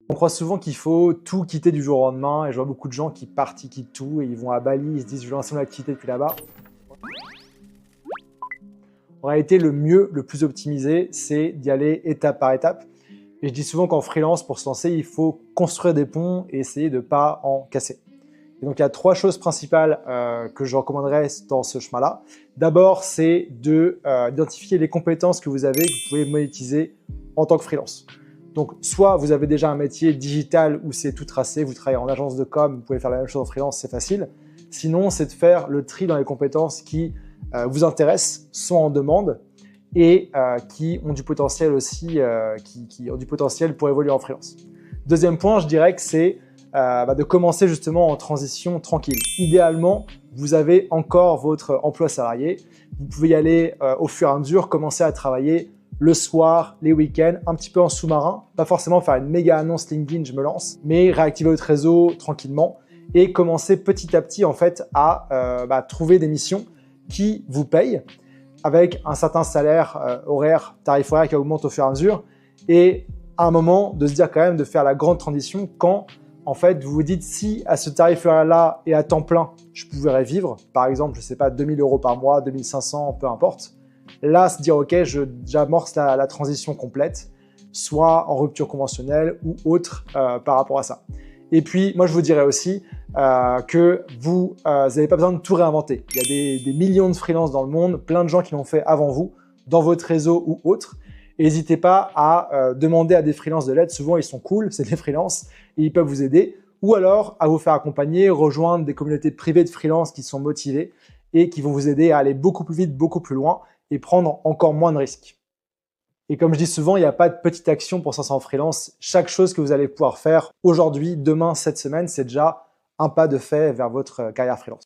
On croit souvent qu'il faut tout quitter du jour au lendemain et je vois beaucoup de gens qui partent, ils quittent tout et ils vont à Bali, ils se disent je vais lancer mon activité depuis là-bas. En réalité, le mieux, le plus optimisé, c'est d'y aller étape par étape. Et je dis souvent qu'en freelance, pour se lancer, il faut construire des ponts et essayer de ne pas en casser. Et donc, il y a 3 choses principales que je recommanderais dans ce chemin-là. D'abord, c'est d'identifier les compétences que vous avez, que vous pouvez monétiser en tant que freelance. Donc, soit vous avez déjà un métier digital où c'est tout tracé, vous travaillez en agence de com, vous pouvez faire la même chose en freelance, c'est facile. Sinon, c'est de faire le tri dans les compétences qui vous intéressent, sont en demande et qui ont du potentiel aussi, qui ont du potentiel pour évoluer en freelance. Deuxième point, je dirais que c'est de commencer justement en transition tranquille. Idéalement, vous avez encore votre emploi salarié. Vous pouvez y aller au fur et à mesure, commencer à travailler le soir, les week-ends, un petit peu en sous-marin. Pas forcément faire une méga annonce LinkedIn, je me lance, mais réactiver votre réseau tranquillement et commencer petit à petit en fait à trouver des missions qui vous payent avec un certain salaire tarif horaire qui augmente au fur et à mesure et à un moment de se dire quand même de faire la grande transition quand en fait vous vous dites si à ce tarif horaire-là et à temps plein, je pourrais vivre, par exemple, je ne sais pas, 2000 € par mois, 2500, peu importe. Là, se dire ok, j'amorce la transition complète, soit en rupture conventionnelle ou autre par rapport à ça. Et puis, moi, je vous dirais aussi que vous n'avez pas besoin de tout réinventer. Il y a des millions de freelances dans le monde, plein de gens qui l'ont fait avant vous, dans votre réseau ou autre. N'hésitez pas à demander à des freelances de l'aide. Souvent, ils sont cool, c'est des freelances, et ils peuvent vous aider. Ou alors, à vous faire accompagner, rejoindre des communautés privées de freelances qui sont motivés et qui vont vous aider à aller beaucoup plus vite, beaucoup plus loin et prendre encore moins de risques. Et comme je dis souvent, il n'y a pas de petite action pour se lancer en freelance. Chaque chose que vous allez pouvoir faire aujourd'hui, demain, cette semaine, c'est déjà un pas de fait vers votre carrière freelance.